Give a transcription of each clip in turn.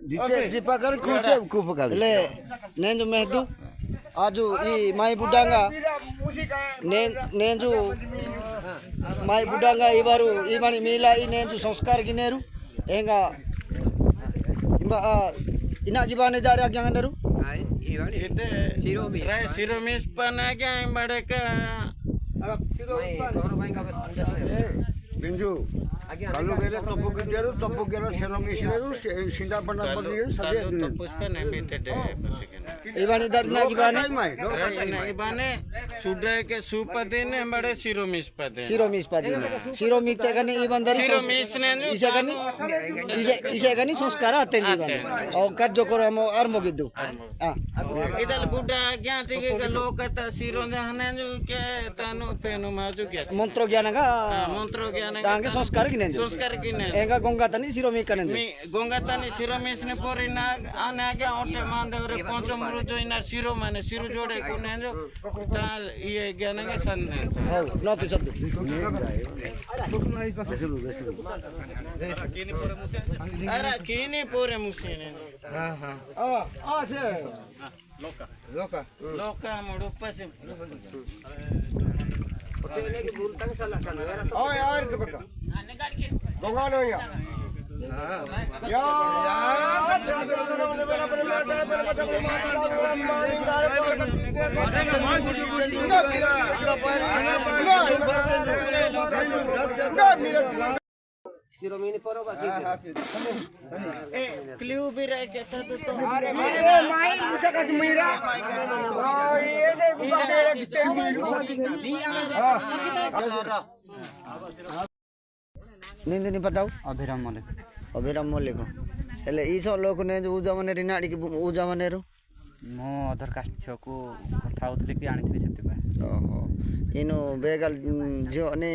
dipakar kupakar. Le nenju mehdu aju I mai budanga nenju mai budanga ibaru imani mila I nenju sanskar gineru enga imba ina gibane dari agyangan daru siromis panagya imbadeka Binju kalau bela topuk geru senom isiru sinda pernah berdiri saja puspa nemite de pasikan ibani dari na gibane ibane sudah ke supadene imbade siromis padene siromis tegani iban dari siromis nenju isa gani sanskara atendi bane au karjo koramo armo gitu idal buddha gyan tike ke lokata sironja hanenju ke tanu penu maju ke montro gyanaga montro gyana tange sanskar gine enga gongatani siromis kanende gongatani siromis ne porina anage ote mandevre ponchomru joina siro mane siru jode kunenjo tal iye gyananga sanne hau no pisab ara kini pore musine se loka modu pasim Siromini poro basi. kliu bira ke tatu to mai musa ka mira नींद नहीं पता अभिराम मल्लिक हेले ई सब लोक ने जो उजा माने रिनाडी के उजा माने रो मो अदर कास्ट को कथा होतले कि आनी थी सेते बा ओहो इनो बेगल जो ने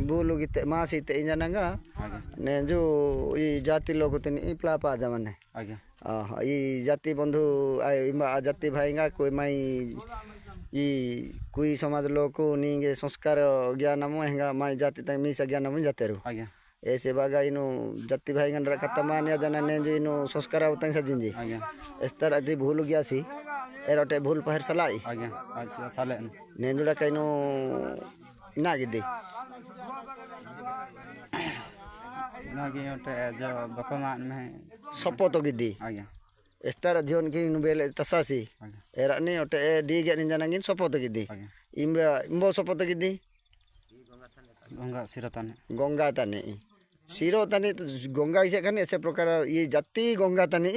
बोलो गीते मासीते इंजनंगा ने जो ई जाति लोग तनी ई प्लापा जमाने आगे ई जाति बंधु आय जाति भाईगा कोई माई ई कोई समाज लोग को नीगे संस्कार ज्ञान मो हेंगा माई जाति तई मी ज्ञान मो जाते रो आगे ऐसे बागा इनो जाति भाई गन रखता मान्या जना ने जो इनो संस्कार आवतन सजिंजी आगे इस तरह जी भूल गया सी एरोटे भूल पहर सलाई आगे आज साले ने जुड़ा कइनो ना गिदी नागे ओटे जो बपमान में सपो तो गिदी आगे इस तरह जीवन की नु बेले तसासी एरा ने ओटे डी गे जना गिन सपो तो गिदी इम्बो सपो तो गिदी गंगा तने सिरो तने तो गंगा इसे कने ऐसे प्रकार ये जाति गंगा तने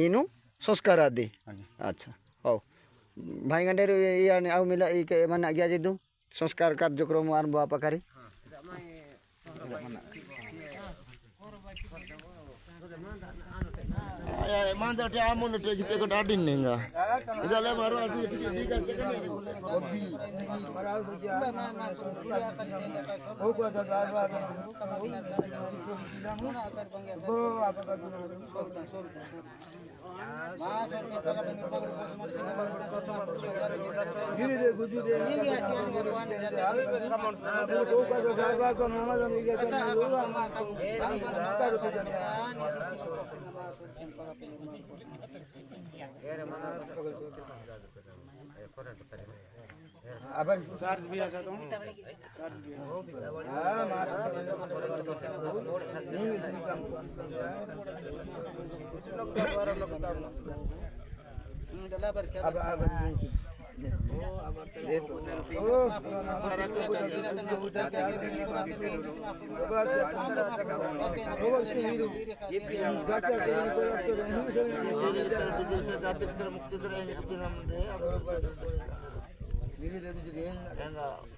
इनु संस्कार आदि अच्छा हो भाई गंडे यानी आउ मिला ई के माने गया जिदु संस्कार कार्यक्रम आरंभ आपकारी मांदा टे आमोन टे जिते को डाडिन नेगा इदले मारो आदि ठीक है ओ को दादा बो आपका धीरे धीरे गुदी दे नहीं आसी भगवान कमन तो का दादा को नाना जन के अपन चार्ज भी आता तो चार्ज भी हां मारा नहीं काम अब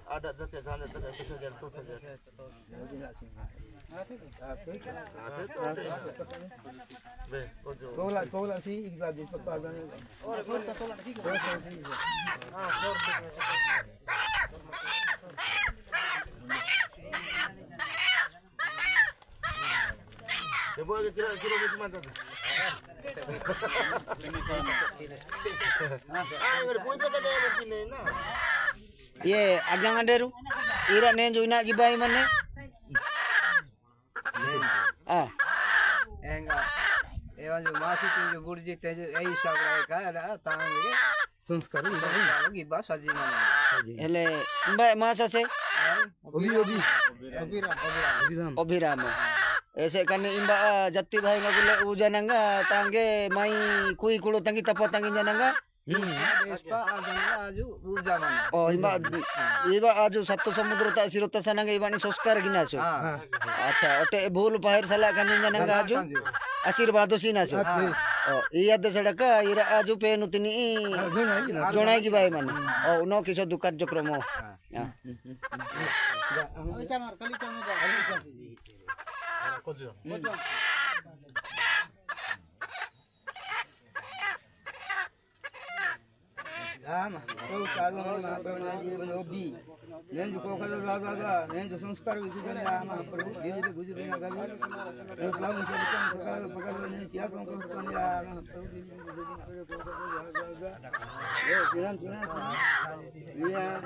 ada data dana data saja tu saja. Kola sih ikhlas di sepadan. Oh, kola sih. Coba kira macam mana tu? ये अगंग अंडेरु इरा ने जो इना गिबाई मने एवं जो मासी के जो बुढ़ जीते जो यही सब रहेगा तांगे संस्कार की बात सजी ना हेले mbak masa se Obhiram ऐसे कने इम्बा जत्ती भाई गले उजनंगा तांगे माई कुई कुलो तंगी तप तंगी जनंगा देशपा आजु ऊर्जा बना ओ इबा आजु सत्तो समुद्र ता सिरो तसनंगा इबानी संस्कार गिनासो अच्छा ओटे भूल पाहिर सला कने जनंगा आजु आशीर्वाद सिनासो ओ इया दसडक इरा आजु पेनुतिनी जोणाई की बाई माने ओ नो किसो दु कार्यक्रम Ama, kau kalau mana kau nanti hobi, nanti kau kalau gaga, nanti संस्कार itu kan ama perlu dia itu guju dengan gaga. Kalau kalau macam kalau kalau nanti siapa kau kan ya ama perlu dia guju dengan gaga. Ya, jangan. Iya.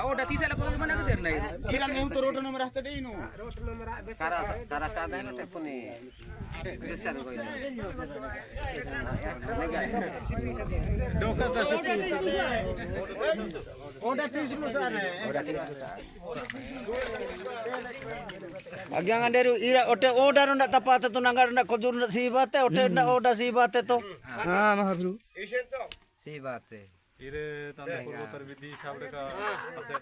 Udah tisala ko mana ke der nai. Iran yang tu road nomor rasta deh inu. Kara kada na telepon ni. Besar ko ini. Dokar dah sepi. Oda 30 sana. Agyang anderu ira ote order ndak tapat tu nangar ndak khojur si baat hai ote ndak order si baat hai to हाँ महाप्रभु सही बात है इरे तंदे पूर्वोत्तर विधि साबड़े का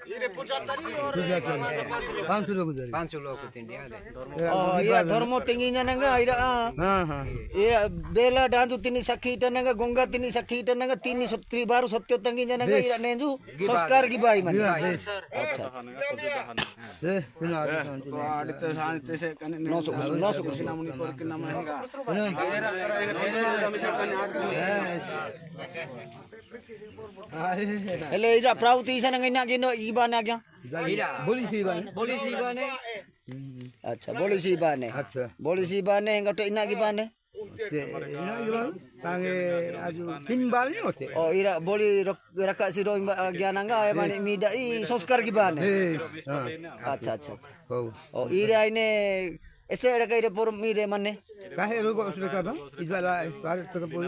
Ini 75 orang. 500 लोग को India दे oh ira dharmo tingginya nanga ira हाँ हाँ ira bela dandu tini sakhi tananga gonga tini sakhi tananga tini satri baru satyo tanginya nanga ira nenju sanskar ki bai man deh benar Ada tesan tese kan no so namun ikor ke nama enggak. hele ira prauti sana ngai na gino iba na gya बोली सी बात boli si bane acha boli si bane अच्छा boli si bane ngote ina ki bane ina gimana tange aju tin bal ni hote oh ira boli raka siro gya nanga ay mane mida I sanskar ki bane acha हो oh ira ine ऐसे रखा इरे पर मीरे मने काहे रोग उसरे का इजला सारे तक बोल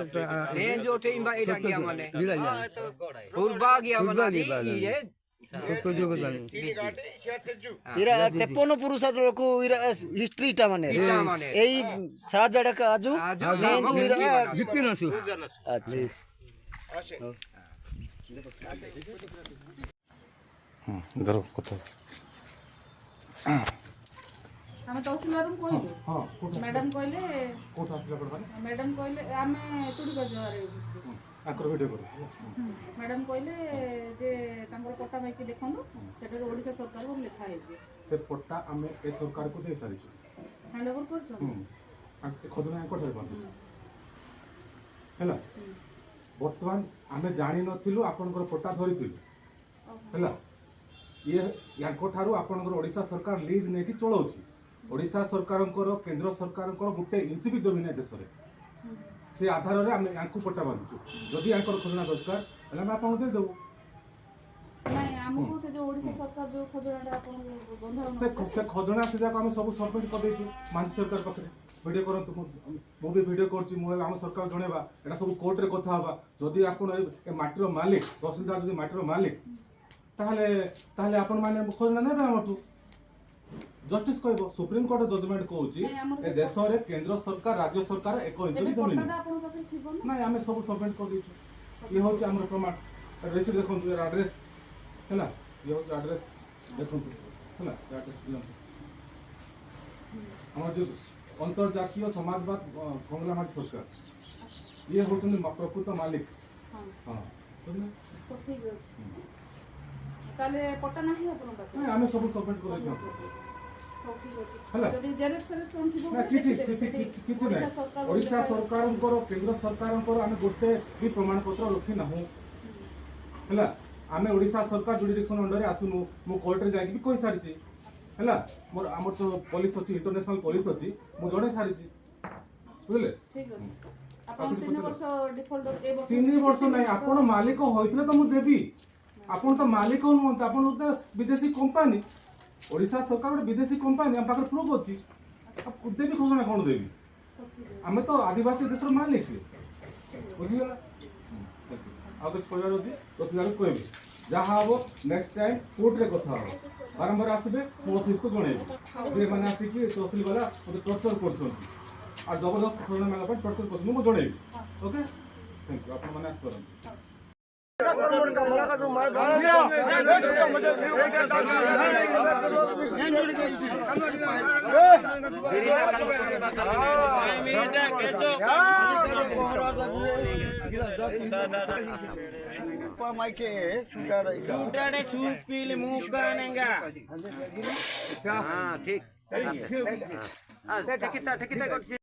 ने जो टे इंबा एडा गया माने लीला जा पूर्वा गया माने ये तो जो बता इरा तेपनो पुरुष को इरा हिस्ट्री टा मने एई साजड़ का आजू ने इरा जितने ना सु अच्छा धरो कथा ଆମେ ତହସିଲଦାରଙ୍କୁ କହିଲୁ ମ୍ୟାଡାମ କହିଲେ ମ୍ୟାଡାମ କହିଲେ ଆମେ ତୁଡ଼ି ବଜାର ମ୍ୟାଡାମ କହିଲେ ଯେ ତାଙ୍କର ପଟ୍ଟା ମାଇକି ଦେଖନ୍ତୁ ସେଠାରେ ଓଡ଼ିଶା ସରକାର ବୋଲି ଲେଖା ହେଇଛି से पट्टा आम ए सरकार को दे सारी ହ୍ୟାଣ୍ଡ ଓଭର କରୁଛନ୍ତି खजना कोठार बंद है बर्तमान आम जानी नथिलु आपनकर पट्टा धरिथिलु है ये याठारू आपनकर ओडिशा सरकार लीज नेकी चलाउछि ओडिशा सरकार केंद्र सरकार गोटे इंच भी जमीन है देश से आधार में आम या पट्टा बांधुचु जदि या खजना दरकार आम आपको देदेबू ନାଇଁ ଆମକୁ ସେ ଯୋଉ ଓଡ଼ିଶା ସରକାର ଯୋଉ ଖଜଣାଟା ଆପଣଙ୍କୁ ବନ୍ଧାରଣ से खजना से जाक आम सब सबमिट कर देछु मानसी सरकार पाखे वीडियो करंतु मु भी वीडियो करछि मु आम सरकार जणेबा एटा सब कोर्ट रे कथा हबा जदि आपण ए माटीर मालिक तहसीलदार जदि माटीर मालिक ताहले ताहले आपण माने खजना नेबे हमटू जस्टिस कहबो सुप्रीम कोर्ट जजमेंट कहउछि ए देश रे केंद्र सरकार राज्य सरकार एक इंच भी जमीन ପଟ୍ଟାଟା ଆପଣଙ୍କ ପାଖରେ ଥିବ ନା नहीं आम सब सबमिट कर देछु ये हूँ आम प्रमाण रिसीट देखो एड्रेस है ये हूँ एड्रेस देखो है एड्रेस आम जो अंतर्जातीय समाजवाद बंगलामाटी सरकार ये हूँ प्रकृत मालिक हाँ ଠିକ ଅଛି ତାହେଲେ ପଟ୍ଟା ନାହିଁ ଆପଣଙ୍କ ପାଖରେ? ନାଇଁ ଆମେ ସବୁ ସବମିଟ୍ କରିଛୁ ହଉ ଠିକ୍ ଅଛି। ହେଲା। ଯଦି ଜେରକ୍ସ ଫେରକ୍ସ କ'ଣ ଥିବ ନା ବୋଲେ କିଛି ଦେଖିଦେବେ କିଛି ସେଠି। କିଛି କିଛି ଓଡ଼ିଶା ନାହିଁ ସରକାର ଓଡ଼ିଶା ଲେଖା- ସରକାରଙ୍କର କେନ୍ଦ୍ର ସରକାରଙ୍କର ଆମେ ଗୋଟେ ବି ପ୍ରମାଣପତ୍ର ରଖିନାହୁଁ ହେଲା। ଆମେ ଓଡ଼ିଶା ସରକାର ଜୁଡ଼ିଡିକ୍ସନ୍ ଅଣ୍ଡରରେ ଆସୁନୁ। ମୁଁ କୋର୍ଟରେ ଯାଇକି ବି କହିସାରିଛି ହେଲା। ମୋର ଆମର ତ ପୋଲିସ ଅଛି, ଇଣ୍ଟରନ୍ୟାସନାଲ ପୋଲିସ ଅଛି, ମୁଁ ଜଣେଇ ସାରିଛି ବୁଝିଲେ। ଠିକ୍ ଅଛି। ଆପଣ 3 ବର୍ଷ ଡିଫଲ୍ଟର ଏ ବର୍ଷ 3 ବର୍ଷ ନାହିଁ ଆପଣ ମାଲିକ ହୋଇଥିଲେ ତ ମୁଁ ଦେବି। ଆପଣ ତ ମାଲିକ ନୁହନ୍ତି, ଆପଣ ଗୋଟେ ବିଦେଶୀ କମ୍ପାନୀ। ଓଡ଼ିଶା ସରକାର ଗୋଟେ ବିଦେଶୀ କମ୍ପାନୀ, ଆମ ପାଖରେ ପ୍ରୁଫ୍ ଅଛି। ଆଉ ଦେବି ଘୋଷଣା କ'ଣ ଦେବି? ଆମେ ତ ଆଦିବାସୀ ଦେଶର ମାଲିକ ବୁଝିଗଲା। ଆଉ କିଛି କହିବାର ଅଛି ତହସିଲଦାରକୁ କହିବି ଯାହା ହବ ନେକ୍ସଟ ଟାଇମ୍ କୋର୍ଟରେ କଥା ହବ। ବାରମ୍ବାର ଆସିବେ ମୁଁ ଅଫିସକୁ ଜଣେଇବି ଯେ ଏମାନେ ଆସିକି ତହସିଲ ବାଲା ମୋତେ ଟର୍ଚର କରୁଛନ୍ତି ଆଉ ଜବରଦସ୍ତ ଖୋଳନା ମାଗା ପାଇଁ ଟର୍ଚର କରୁଛନ୍ତି ମୁଁ ଜଣେଇବି। ଓକେ ଥ୍ୟାଙ୍କ ୟୁ ଆପଣମାନେ ଆସିପାରନ୍ତି। चूटाड़े सूप पीले मुंह कानेगा। हाँ ठीक। हाँ, ठेकेदार